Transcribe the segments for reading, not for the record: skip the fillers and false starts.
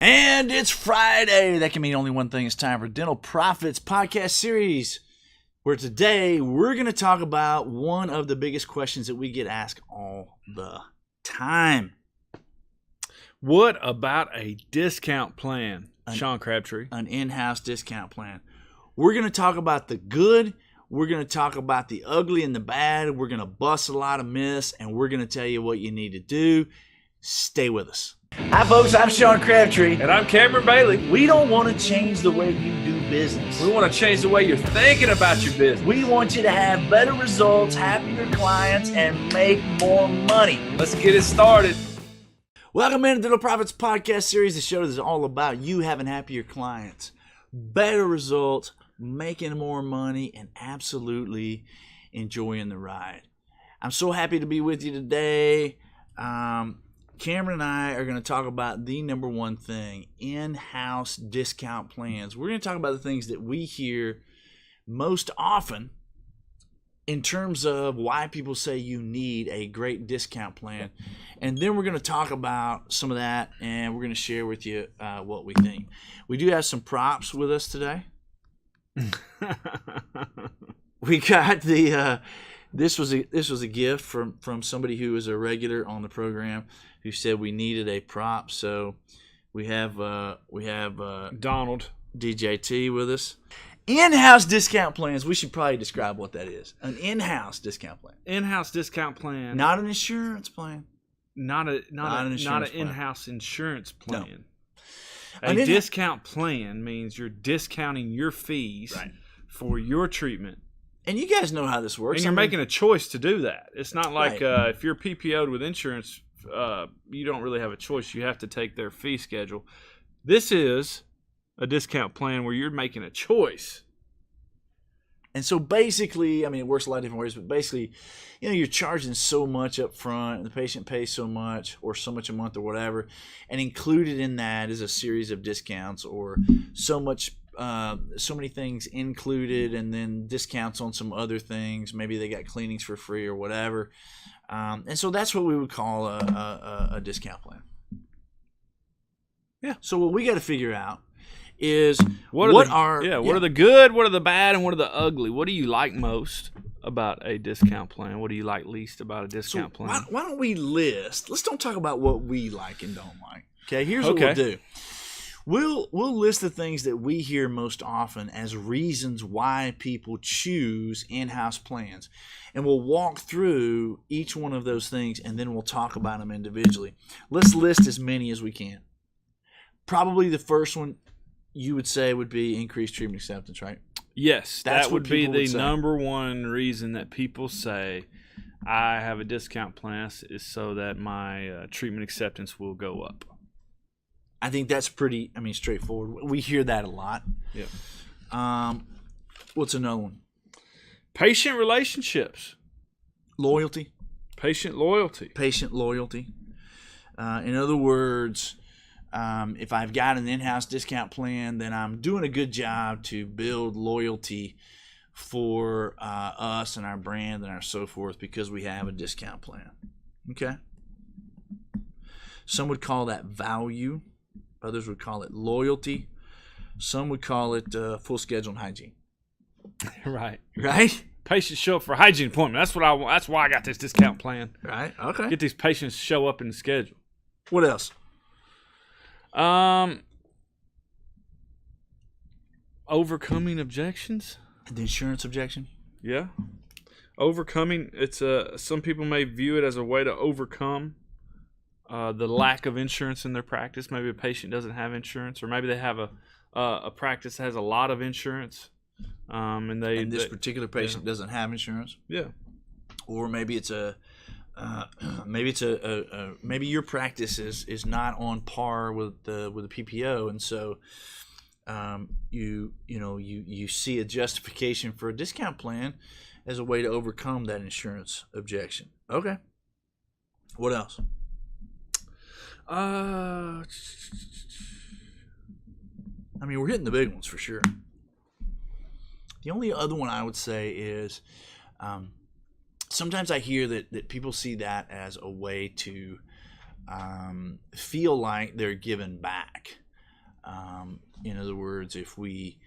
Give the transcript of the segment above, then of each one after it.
And it's Friday. That can mean only one thing. It's time for Dental Profits podcast series, where today we're going to talk about one of the biggest questions that we get asked all the time. What about a discount plan, Sean Crabtree? An in-house discount plan. We're going to talk about the good. We're going to talk about the ugly and the bad. We're going to bust a lot of myths, and we're going to tell you what you need to do. Stay with us. Hi, folks. I'm Sean Crabtree. And I'm Cameron Bailey. We don't want to change the way you do business. We want to change the way you're thinking about your business. We want you to have better results, happier clients, and make more money. Let's get it started. Welcome into the Dental Profits podcast series, the show that is all about you having happier clients, better results, making more money, and absolutely enjoying the ride. I'm so happy to be with you today. Cameron and I are going to talk about the number one thing, in-house discount plans. We're going to talk about the things that we hear most often in terms of why people say you need a great discount plan. And then we're going to talk about some of that, and we're going to share with you what we think. We do have some props with us today. We got the this was a gift from somebody who is a regular on the program who said we needed a prop. So we have Donald DJT with us. In-house discount plans. We should probably describe what that is. An in-house discount plan. In-house discount plan. Not an insurance plan. Not an in-house insurance plan. No. A discount plan means you're discounting your fees for your treatment. And you guys know how this works. And you're making a choice to do that. It's not like if you're PPO'd with insurance, you don't really have a choice. You have to take their fee schedule. This is a discount plan where you're making a choice. And so basically, I mean, it works a lot of different ways, but basically, you're charging so much up front, and the patient pays so much or so much a month or whatever, and included in that is a series of discounts or so many things included, and then discounts on some other things. Maybe they got cleanings for free or whatever. And so that's what we would call a discount plan. Yeah. So what we got to figure out is what are the good, what are the bad, and what are the ugly? What do you like most about a discount plan? What do you like least about a discount plan? Why don't we list? Let's don't talk about what we like and don't like. Okay, here's what we'll do. We'll list the things that we hear most often as reasons why people choose in-house plans. And we'll walk through each one of those things, and then we'll talk about them individually. Let's list as many as we can. Probably the first one you would say would be increased treatment acceptance, right? Yes, That's that would be the say. number one reason that people say I have a discount plan is so that my treatment acceptance will go up. I think that's pretty, straightforward. We hear that a lot. Yeah. What's another one? Patient relationships. Loyalty. Patient loyalty. Patient loyalty. In other words, if I've got an in-house discount plan, then I'm doing a good job to build loyalty for us and our brand and our so forth because we have a discount plan. Okay? Some would call that value. Others would call it loyalty. Some would call it full schedule and hygiene. Right. Right? Patients show up for a hygiene appointment. That's why I got this discount plan. Right. Okay. Get these patients to show up in the schedule. What else? Overcoming objections. The insurance objection. Yeah. Overcoming. It's some people may view it as a way to overcome the lack of insurance in their practice. Maybe a patient doesn't have insurance, or maybe they have a practice that has a lot of insurance, and this particular patient doesn't have insurance. Yeah. Or maybe it's maybe your practice is not on par with the PPO, and so you see a justification for a discount plan as a way to overcome that insurance objection. Okay. What else? We're hitting the big ones for sure. The only other one I would say is sometimes I hear that people see that as a way to feel like they're giving back. In other words, if we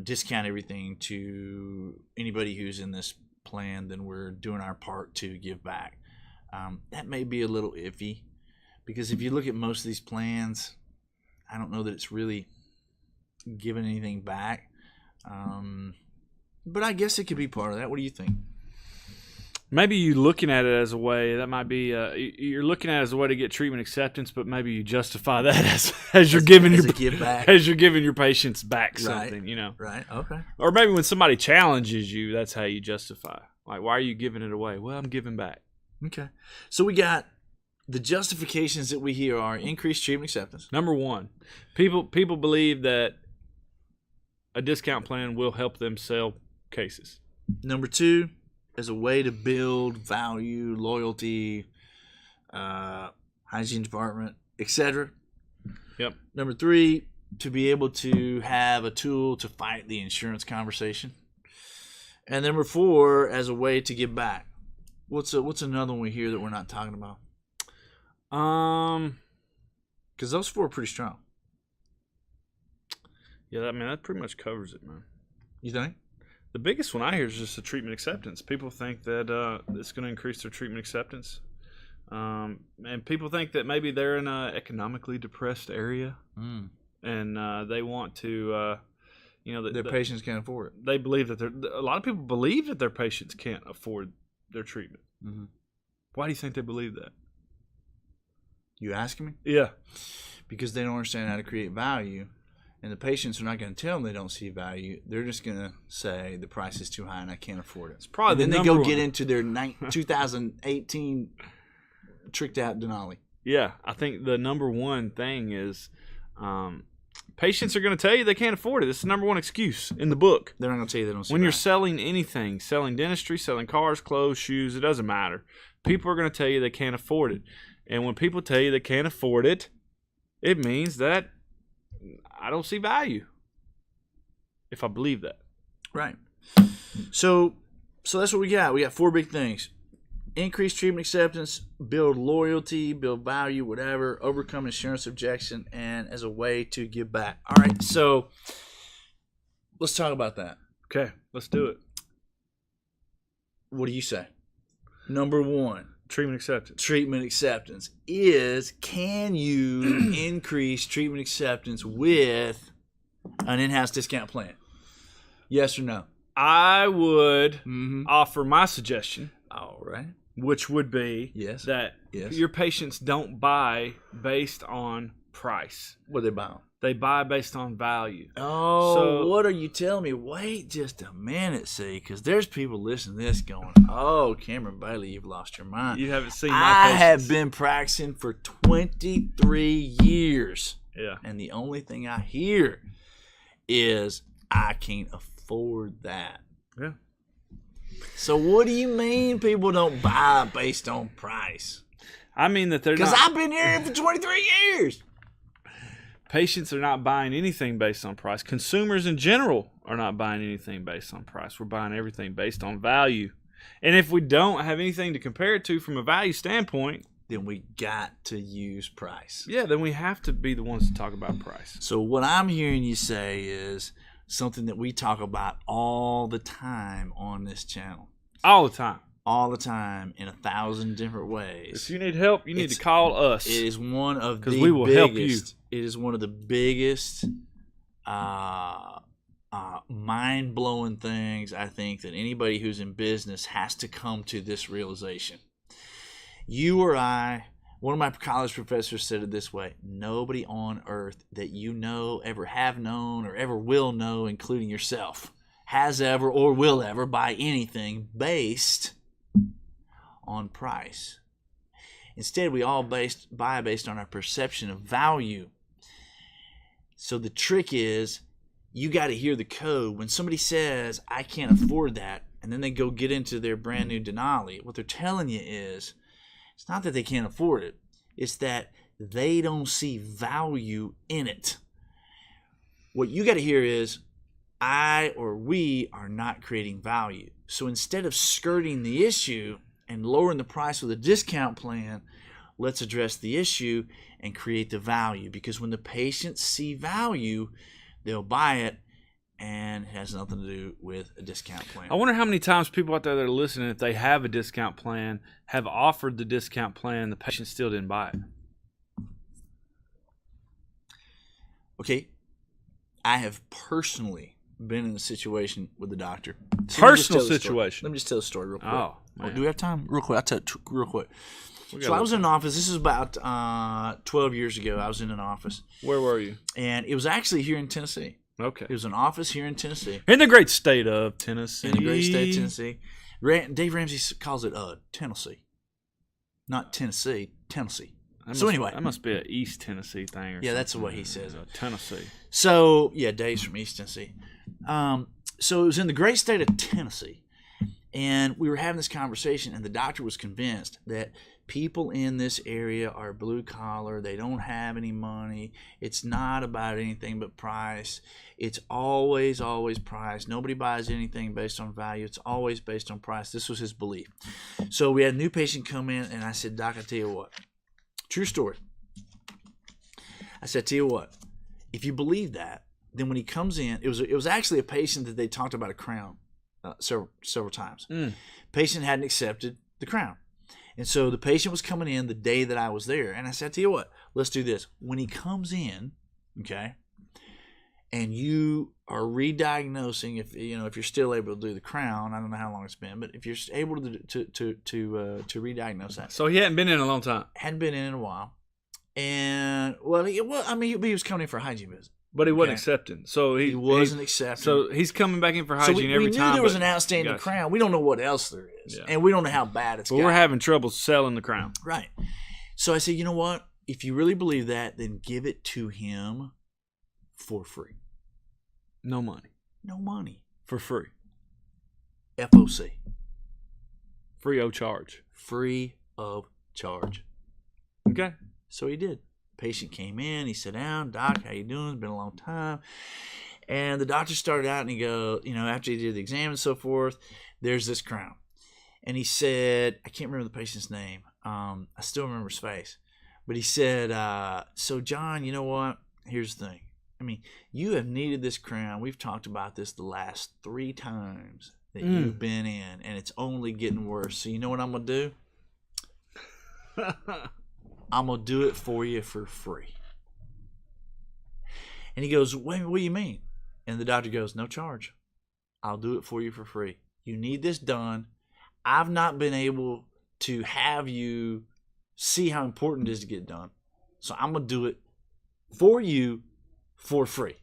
discount everything to anybody who's in this plan, then we're doing our part to give back. That may be a little iffy, because if you look at most of these plans, I don't know that it's really giving anything back. But I guess it could be part of that. What do you think? Maybe you looking at it as a way that might be you're looking at it as a way to get treatment acceptance, but maybe you justify that as you're giving your patients back something, Right. Okay. Or maybe when somebody challenges you, that's how you justify. Like, why are you giving it away? Well, I'm giving back. Okay. So we got the justifications that we hear are increased treatment acceptance. Number one, people believe that a discount plan will help them sell cases. Number two, as a way to build value, loyalty, hygiene department, etc. Yep. Number three, to be able to have a tool to fight the insurance conversation. And number four, as a way to give back. What's another one we hear that we're not talking about? Because those four are pretty strong. Yeah, that pretty much covers it, man. You think? The biggest one I hear is just the treatment acceptance. People think that it's going to increase their treatment acceptance. And people think that maybe they're in an economically depressed area, and they want to, their patients can't afford it. They believe that a lot of people believe that their patients can't afford their treatment. Mm-hmm. Why do you think they believe that? You asking me? Yeah. Because they don't understand how to create value. And the patients are not going to tell them they don't see value. They're just going to say the price is too high and I can't afford it. It's probably and then they go get into their 2018 tricked out Denali. Yeah, I think the number one thing is patients are going to tell you they can't afford it. It's the number one excuse in the book. They're not going to tell you they don't see When value. you're selling anything, selling dentistry, selling cars, clothes, shoes, it doesn't matter. People are going to tell you they can't afford it. And when people tell you they can't afford it, it means that I don't see value, if I believe that. Right. So that's what we got. We got four big things. Increase treatment acceptance, build loyalty, build value, whatever, overcome insurance objection, and as a way to give back. All right, so let's talk about that. Okay, let's do it. What do you say? Number one. Treatment acceptance. Treatment acceptance is, can you increase treatment acceptance with an in-house discount plan? Yes or no? I would offer my suggestion. All right. Which would be that your patients don't buy based on price. What do they buy on? They buy based on value. Oh, so, what are you telling me? Wait just a minute, see, because there's people listening to this going, oh, Cameron Bailey, you've lost your mind. You haven't seen my patients. I have been practicing for 23 years. Yeah. And the only thing I hear is, I can't afford that. Yeah. So what do you mean people don't buy based on price? I mean that they're not. Because I've been here for 23 years. Patients are not buying anything based on price. Consumers in general are not buying anything based on price. We're buying everything based on value. And if we don't have anything to compare it to from a value standpoint, then we got to use price. Yeah, then we have to be the ones to talk about price. So what I'm hearing you say is something that we talk about all the time on this channel. All the time. All the time in 1,000 different ways. If you need help, you need to call us. It is one of the we will help you. It is one of the biggest mind-blowing things I think that anybody who's in business has to come to this realization. You or I, one of my college professors said it this way: nobody on earth that you know, ever have known, or ever will know, including yourself, has ever or will ever buy anything based on price. Instead, we all buy based on our perception of value. So the trick is, you got to hear the code. When somebody says, I can't afford that, and then they go get into their brand new Denali, what they're telling you is, it's not that they can't afford it. It's that they don't see value in it. What you got to hear is, I or we are not creating value. So instead of skirting the issue and lowering the price with a discount plan, let's address the issue and create the value. Because when the patients see value, they'll buy it, and it has nothing to do with a discount plan. I wonder how many times people out there that are listening, if they have a discount plan, have offered the discount plan, the patient still didn't buy it. Okay, I have personally been in a situation with the doctor. Personal situation. Let me just tell the story real quick. Oh, man. Do we have time? Real quick. I'll tell it real quick. So I was in an office. This is about 12 years ago. I was in an office. Where were you? And it was actually here in Tennessee. Okay. It was an office here in Tennessee. In the great state of Tennessee. In the great state of Tennessee. Dave Ramsey calls it Tennessee. Not Tennessee, Tennessee. Anyway. That must be an East Tennessee thing or something. Yeah, that's the way he says it. Tennessee. So, yeah, Dave's from East Tennessee. So it was in the great state of Tennessee. And we were having this conversation, and the doctor was convinced that people in this area are blue collar. They don't have any money. It's not about anything but price. It's always, always price. Nobody buys anything based on value. It's always based on price. This was his belief. So we had a new patient come in, and I said, Doc, I tell you what. True story. I said, tell you what. If you believe that, then when he comes in, it was actually a patient that they talked about a crown several times. Patient hadn't accepted the crown. And so the patient was coming in the day that I was there. And I said, tell you what, let's do this. When he comes in, okay, and you are re-diagnosing, if you're still able to do the crown, I don't know how long it's been, but if you're able to re-diagnose that. So he hadn't been in a long time. Hadn't been in a while. And, he was coming in for a hygiene visit. But he wasn't accepting. So he wasn't accepting. So he's coming back in for hygiene every time. We knew there was an outstanding crown. We don't know what else there is. Yeah. And we don't know how bad it's got. We're having trouble selling the crown. Right. So I said, you know what? If you really believe that, then give it to him for free. No money. No money. For free. FOC. Free of charge. Free of charge. Okay. So he did. Patient came in, he sat down, Doc, how you doing? It's been a long time. And the doctor started out and he goes, after he did the exam and so forth, there's this crown. And he said, I can't remember the patient's name. I still remember his face. But he said, so John, you know what? Here's the thing. You have needed this crown. We've talked about this the last 3 times that you've been in, and it's only getting worse. So you know what I'm going to do? I'm going to do it for you for free. And he goes, wait, what do you mean? And the doctor goes, no charge. I'll do it for you for free. You need this done. I've not been able to have you see how important it is to get done. So I'm going to do it for you for free.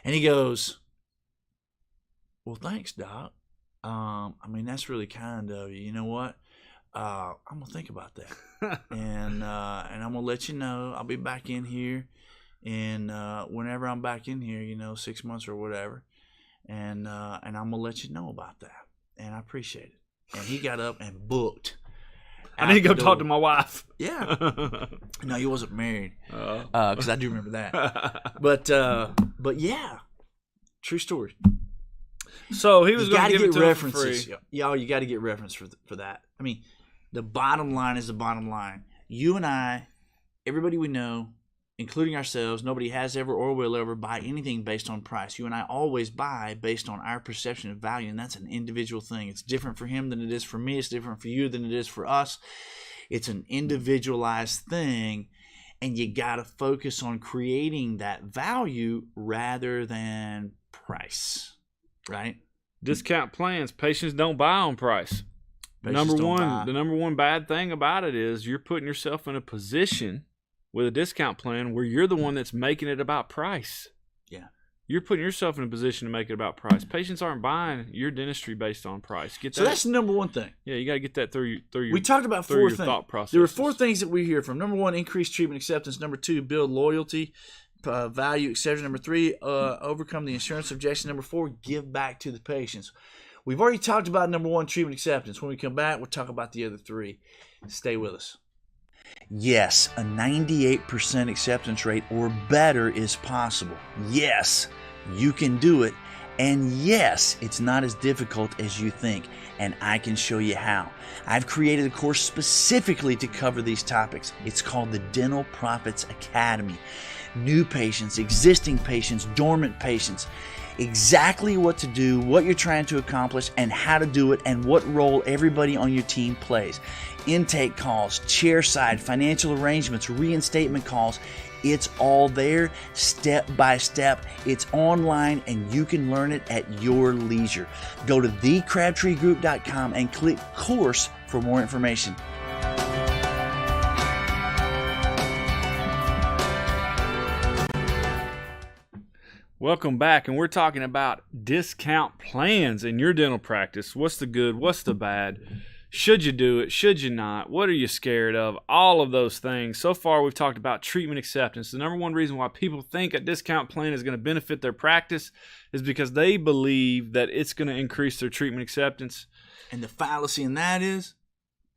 And he goes, well, thanks, Doc. That's really kind of you. You know what? I'm going to think about that. and I'm going to let you know. I'll be back in here. And whenever I'm back in here, 6 months or whatever. And I'm going to let you know about that. And I appreciate it. And he got up and booked. I need to go talk to my wife. Yeah. No, he wasn't married. Because I do remember that. But yeah. True story. So he was going to give it to references. him for free. Y'all, you got to get reference for that. The bottom line is the bottom line. You and I, everybody we know, including ourselves, nobody has ever or will ever buy anything based on price. You and I always buy based on our perception of value, and that's an individual thing. It's different for him than it is for me. It's different for you than it is for us. It's an individualized thing, and you got to focus on creating that value rather than price, right? Discount plans. Patients don't buy on price. The number one bad thing about it is you're putting yourself in a position with a discount plan where you're the one that's making it about price. Yeah. You're putting yourself in a position to make it about price. Patients aren't buying your dentistry based on price. So that's the number one thing. Yeah, you got to get that through your. We talked about 4 things. Thought process. There were 4 things that we hear from. Number 1, increase treatment acceptance. Number 2, build loyalty, value, etc. Number 3, overcome the insurance objection. Number 4, give back to the patients. We've already talked about number 1, treatment acceptance. When we come back, we'll talk about the other 3. Stay with us. Yes, a 98% acceptance rate or better is possible. Yes, you can do it, And yes, it's not as difficult as you think, and I can show you how. I've created a course specifically to cover these topics. It's called the Dental Profits Academy. New patients, existing patients, dormant patients, exactly what to do, what you're trying to accomplish, and how to do it, and what role everybody on your team plays. Intake calls, chairside, financial arrangements, reinstatement calls. It's all there, step by step. It's online, and you can learn it at your leisure. Go to thecrabtreegroup.com and click course for more information. Welcome back, and we're talking about discount plans in your dental practice. What's the good? What's the bad? Should you do it? Should you not? What are you scared of? All of those things. So far, we've talked about treatment acceptance. The number one reason why people think a discount plan is going to benefit their practice is because they believe that it's going to increase their treatment acceptance. And the fallacy in that is?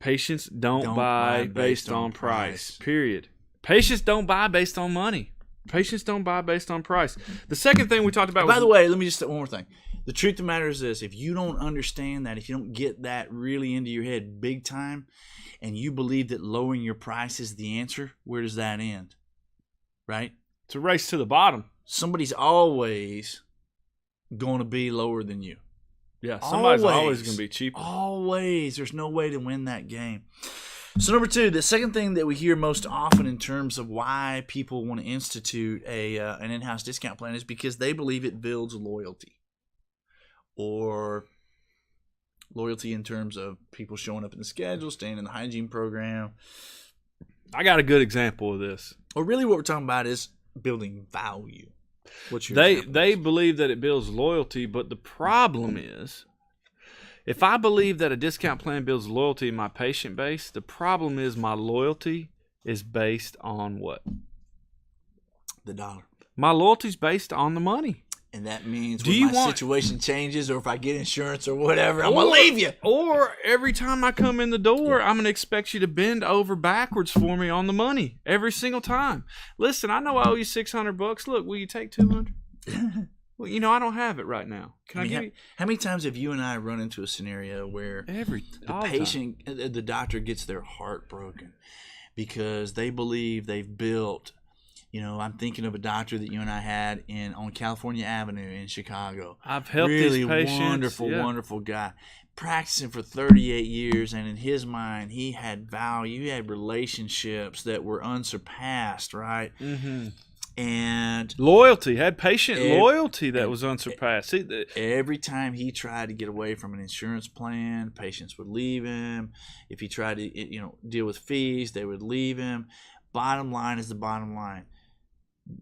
Patients don't buy based on price. Period. Patients don't buy based on money. Patients don't buy based on price. The second thing we talked about By the way, let me just say one more thing. The truth of the matter is this. If you don't understand that, if you don't get that really into your head big time, and you believe that lowering your price is the answer, where does that end? Right? It's a race to the bottom. Somebody's always going to be lower than you. Yeah, somebody's always going to be cheaper. Always. There's no way to win that game. So number two, the second thing that we hear most often in terms of why people want to institute an in-house discount plan is because they believe it builds loyalty. Or loyalty in terms of people showing up in the schedule, staying in the hygiene program. I got a good example of this. Or really what we're talking about is building value. What's your They believe that it builds loyalty, but the problem is, if I believe that a discount plan builds loyalty in my patient base, the problem is my loyalty is based on what? The dollar. My loyalty is based on the money. And that means when my situation changes or if I get insurance or whatever, I'm going to leave you. Or every time I come in the door, I'm going to expect you to bend over backwards for me on the money every single time. Listen, I know I owe you $600. Look, will you take $200? Well, I don't have it right now. Can I give you? How many times have you and I run into a scenario where the doctor gets their heart broken because they believe they've built, I'm thinking of a doctor that you and I had on California Avenue in Chicago. I've helped really these patients. Wonderful guy. Practicing for 38 years, and in his mind, he had value. He had relationships that were unsurpassed, right? Mm-hmm. And loyalty, had patient loyalty that was unsurpassed. Every time he tried to get away from an insurance plan, patients would leave him. If he tried to deal with fees, they would leave him. Bottom line is the bottom line.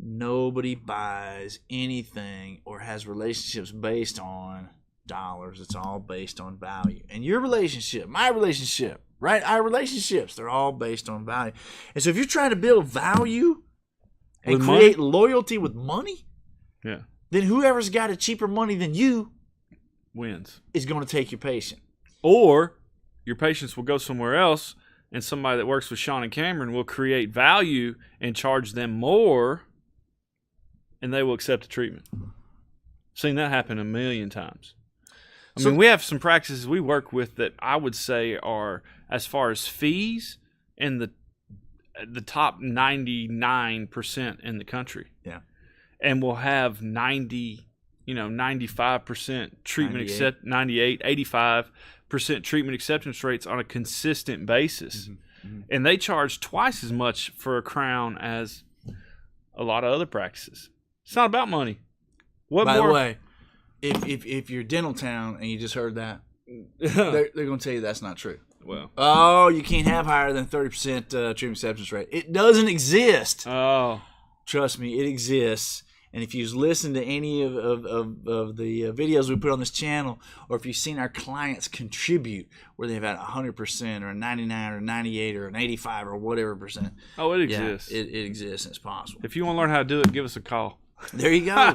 Nobody buys anything or has relationships based on dollars. It's all based on value. And your relationship, my relationship, right? Our relationships, they're all based on value. And so if you're trying to build value and create loyalty with money, then whoever's got a cheaper money than you wins. Is going to take your patient. Or your patients will go somewhere else, and somebody that works with Sean and Cameron will create value and charge them more, and they will accept the treatment. Seen that happen a million times. I mean, we have some practices we work with that I would say are, as far as fees, in the top 99% in the country. Yeah. And we'll have 95% treatment 98, 85% treatment acceptance rates on a consistent basis. Mm-hmm. And they charge twice as much for a crown as a lot of other practices. It's not about money. By the way, if you're Dental Town and you just heard that, they're going to tell you that's not true. Well, you can't have higher than 30% treatment acceptance rate. It doesn't exist. Oh, trust me, it exists. And if you've listened to any of the videos we put on this channel, or if you've seen our clients contribute, where they've had 100% or a 99 or 98 or an 85 or whatever percent. Oh, it exists. Yeah, it exists and it's possible. If you want to learn how to do it, give us a call. There you go.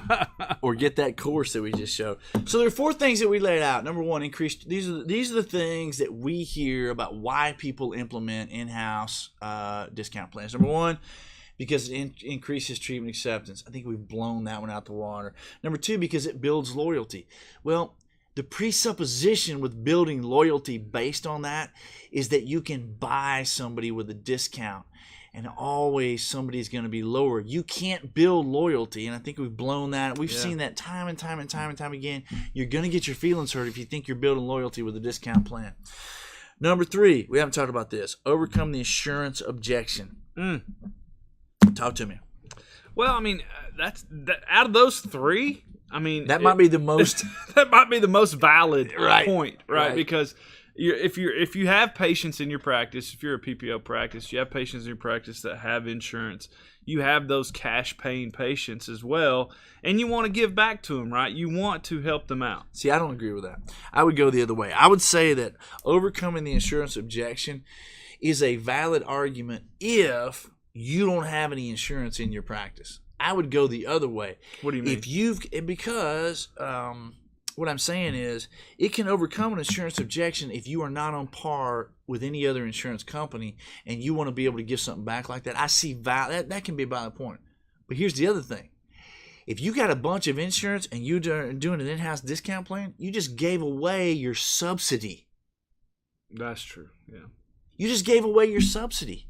Or get that course that we just showed. So there are 4 things that we laid out. Number 1, increase. These are the things that we hear about why people implement in-house discount plans. Number 1, because it increases treatment acceptance. I think we've blown that one out the water. Number 2, because it builds loyalty. Well, the presupposition with building loyalty based on that is that you can buy somebody with a discount, and always somebody's going to be lower. You can't build loyalty, and I think we've blown that. We've seen that time and time again. You're going to get your feelings hurt if you think you're building loyalty with a discount plan. Number 3, we haven't talked about this. Overcome the insurance objection. Talk to me. Well, I mean, that out of those 3, I mean, that might be the most that might be the most valid right. point, right? Because if you have patients in your practice, if you're a PPO practice, you have patients in your practice that have insurance. You have those cash paying patients as well, and you want to give back to them, right? You want to help them out. See, I don't agree with that. I would go the other way. I would say that overcoming the insurance objection is a valid argument if you don't have any insurance in your practice. I would go the other way. What do you mean? Because what I'm saying is it can overcome an insurance objection if you are not on par with any other insurance company and you want to be able to give something back like that. I see that can be a valid point. But here's the other thing. If you got a bunch of insurance and you're doing an in-house discount plan, you just gave away your subsidy. That's true, yeah. You just gave away your subsidy.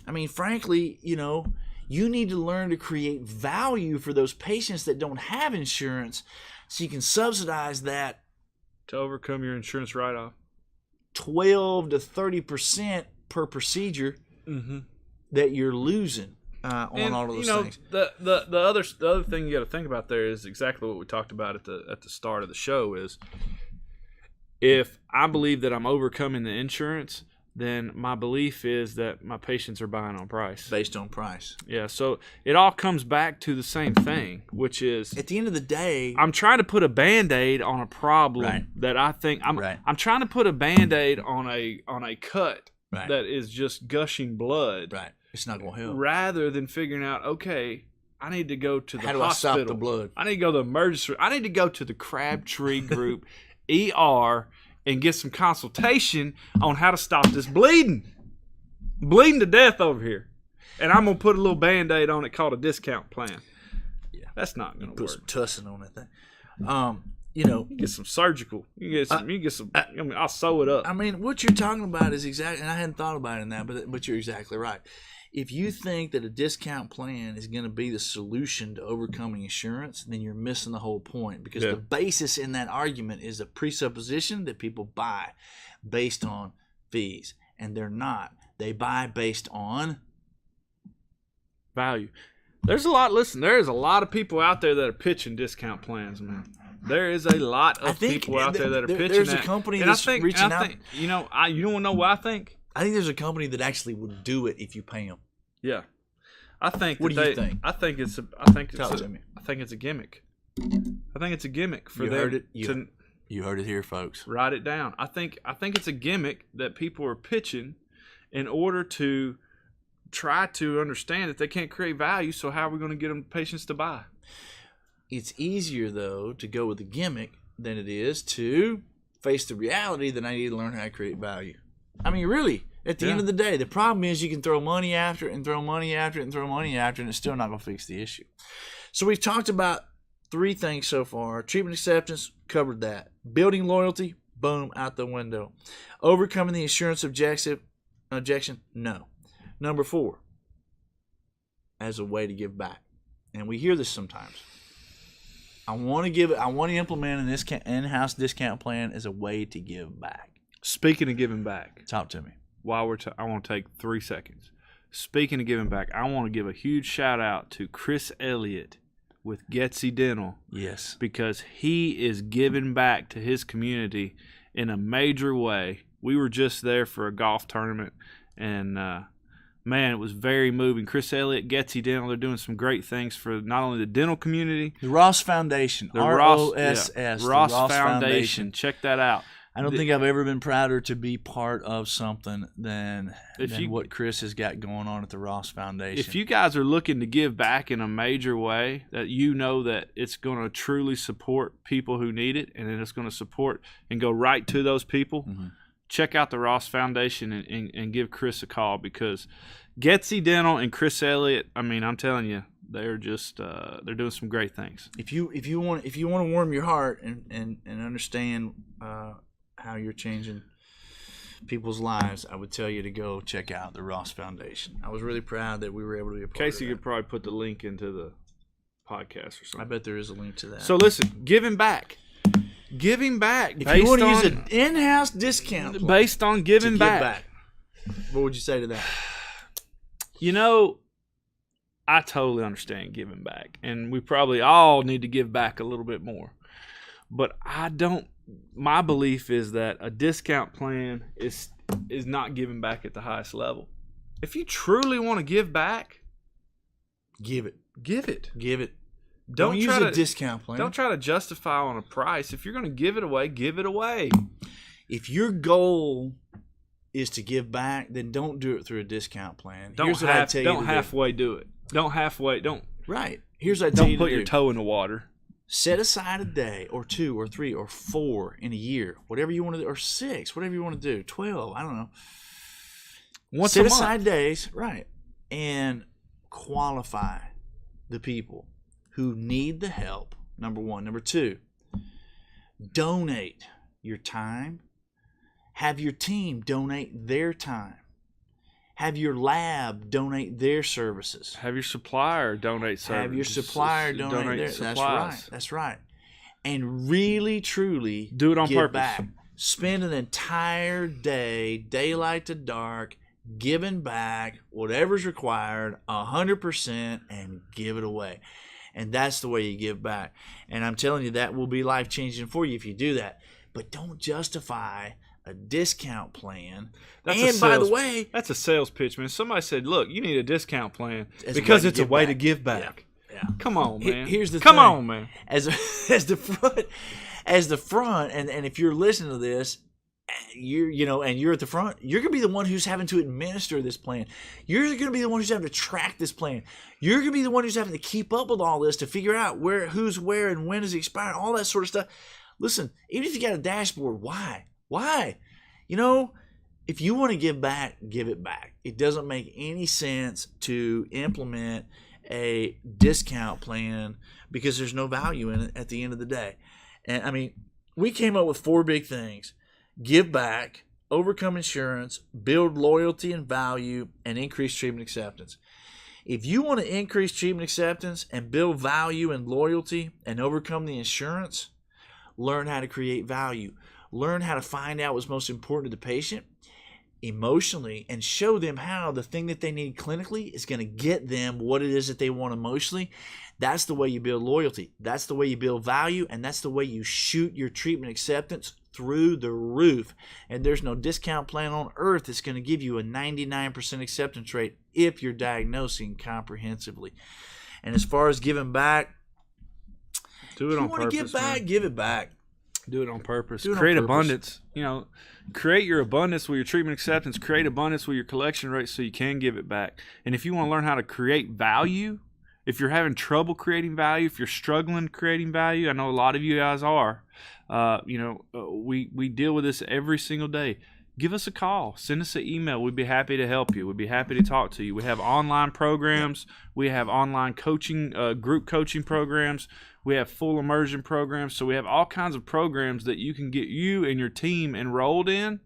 I mean, frankly, you need to learn to create value for those patients that don't have insurance so you can subsidize that. To overcome your insurance write-off. 12 to 30% per procedure that you're losing on all of those things. The other thing you got to think about there is exactly what we talked about at the start of the show is if I believe that I'm overcoming the insurance, then my belief is that my patients are buying on price. Based on price. Yeah, so it all comes back to the same thing, which is at the end of the day, I'm trying to put a Band-Aid on a problem that I think I'm trying to put a Band-Aid on a cut that is just gushing blood. Right. It's not going to help. Rather than figuring out, okay, I need to go to the hospital. How do I stop the blood? I need to go to the emergency room. I need to go to the Crabtree group ER and get some consultation on how to stop this bleeding to death over here. And I'm going to put a little Band-Aid on it called a discount plan. Yeah. That's not going to work. Put some tussin on that thing. You get some surgical. You can get some, I'll sew it up. I mean, what you're talking about is exactly, and I hadn't thought about it in that, but you're exactly right. If you think that a discount plan is going to be the solution to overcoming insurance, then you're missing the whole point, because the basis in that argument is a presupposition that people buy based on fees, and they're not. They buy based on value. There's a lot of people out there that are pitching discount plans, man. There is a lot of people out there that are pitching there's a company that's reaching out. You don't want to know what I think? I think there's a company that actually would do it if you pay them. Yeah, I think. What do you think? I think it's a gimmick. I think it's a gimmick for them. You heard it here, folks. Write it down. I think it's a gimmick that people are pitching in order to try to understand that they can't create value. So how are we going to get them patients to buy? It's easier though to go with a gimmick than it is to face the reality that I need to learn how to create value. I mean, really, at the end of the day, the problem is you can throw money after it and throw money after it and throw money after it, and it's still not going to fix the issue. So we've talked about 3 things so far. Treatment acceptance, covered that. Building loyalty, boom, out the window. Overcoming the insurance objection, no. Number 4, as a way to give back. And we hear this sometimes. I want to implement an in-house discount plan as a way to give back. Speaking of giving back, talk to me. I want to take 3 seconds. Speaking of giving back, I want to give a huge shout out to Chris Elliott with Getsy Dental. Yes, because he is giving back to his community in a major way. We were just there for a golf tournament, and man, it was very moving. Chris Elliott, Getsy Dental, they're doing some great things for not only the dental community. The Ross Foundation, ROSS. The Ross Foundation. Check that out. I don't think I've ever been prouder to be part of something than what Chris has got going on at the Ross Foundation. If you guys are looking to give back in a major way, that you know that it's going to truly support people who need it, and then it's going to support and go right to those people, check out the Ross Foundation and give Chris a call, because Getsy Dental and Chris Elliott, I mean, I'm telling you, they're just they're doing some great things. If you want to warm your heart and understand how you're changing people's lives, I would tell you to go check out the Ross Foundation. I was really proud that we were able to be a part Casey of that. could probably put the link into the podcast or something. I bet there is a link to that. So listen, giving back. Giving back. If you want to use an in-house discount plan based on giving to back. What would you say to that? You know, I totally understand giving back, and we probably all need to give back a little bit more. But my belief is that a discount plan is not giving back at the highest level. If you truly want to give back, give it. Give it. Give it. Don't use try a discount plan. Don't try to justify on a price. If you're going to give it away, give it away. If your goal is to give back, then don't do it through a discount plan. Here's what I tell you. Don't halfway do it. Don't halfway. Don't. Right. Here's what I tell you. Don't put your toe in the water. Set aside a day or 2 or 3 or 4 in a year, whatever you want to do, or 6, whatever you want to do, 12, I don't know. Once a month. Set aside days, right, and qualify the people who need the help, number 1. Number 2, donate your time. Have your team donate their time. Have your lab donate their services. Have your supplier donate services. Have your supplier donate their. supplies. That's right. And really, truly do it on give purpose. Back. Spend an entire day, daylight to dark, giving back whatever's required, 100%, and give it away. And that's the way you give back. And I'm telling you, that will be life-changing for you if you do that. But don't justify a discount plan. By the way, that's a sales pitch, man. Somebody said, "Look, you need a discount plan because it's a way to give back." Yeah. Come on, man. Here's the thing. Come on, man. As the front, and if you're listening to this, you're at the front, you're gonna be the one who's having to administer this plan. You're gonna be the one who's having to track this plan. You're gonna be the one who's having to keep up with all this to figure out who's where and when is it expired, all that sort of stuff. Listen, even if you got a dashboard, why? If you want to give back, give it back. It doesn't make any sense to implement a discount plan because there's no value in it at the end of the day. And I mean, we came up with 4 big things: give back, overcome insurance, build loyalty and value, and increase treatment acceptance. If you want to increase treatment acceptance and build value and loyalty and overcome the insurance, learn how to create value. Learn how to find out what's most important to the patient emotionally and show them how the thing that they need clinically is going to get them what it is that they want emotionally. That's the way you build loyalty. That's the way you build value, and that's the way you shoot your treatment acceptance through the roof. And there's no discount plan on earth that's going to give you a 99% acceptance rate if you're diagnosing comprehensively. And as far as giving back, do it on purpose. If you want to give back, give it back. Do it on purpose. Create abundance. Create your abundance with your treatment acceptance. Create abundance with your collection rate so you can give it back. And if you want to learn how to create value, if you're having trouble creating value, if you're struggling creating value, I know a lot of you guys are. We deal with this every single day. Give us a call. Send us an email. We'd be happy to help you. We'd be happy to talk to you. We have online programs. We have online coaching, group coaching programs. We have full immersion programs. So we have all kinds of programs that you can get you and your team enrolled in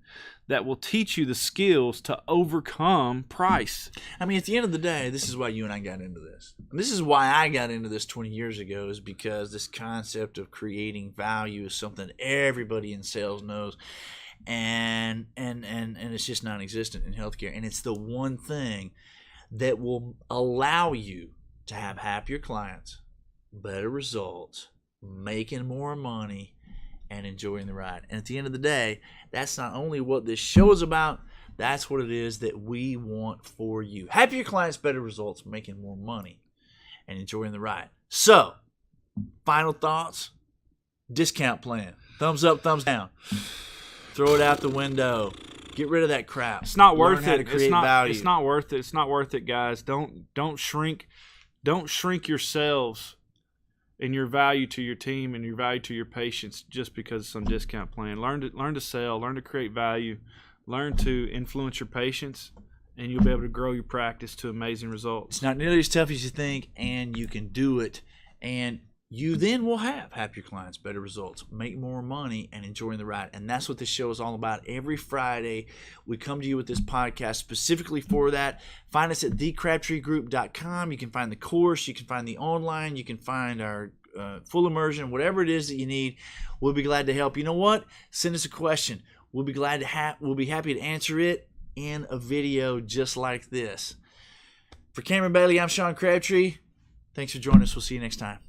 that will teach you the skills to overcome price. I mean, at the end of the day, this is why you and I got into this. And this is why I got into this 20 years ago, is because this concept of creating value is something everybody in sales knows. And it's just non-existent in healthcare. And it's the one thing that will allow you to have happier clients, better results, making more money, and enjoying the ride. And at the end of the day, that's not only what this show is about, that's what it is that we want for you. Happier clients, better results, making more money, and enjoying the ride. So, final thoughts? Discount plan. Thumbs up, thumbs down. Throw it out the window. Get rid of that crap. It's not worth it. It's not worth it. It's not worth it, guys. Don't shrink yourselves and your value to your team and your value to your patients just because of some discount plan. Learn to sell, learn to create value, learn to influence your patients, and you'll be able to grow your practice to amazing results. It's not nearly as tough as you think, and you can do it. And you then will have happier clients, better results, make more money, and enjoying the ride. And that's what this show is all about. Every Friday, we come to you with this podcast specifically for that. Find us at thecrabtreegroup.com. You can find the course. You can find the online. You can find our full immersion, whatever it is that you need. We'll be glad to help. You know what? Send us a question. We'll be glad to we'll be happy to answer it in a video just like this. For Cameron Bailey, I'm Sean Crabtree. Thanks for joining us. We'll see you next time.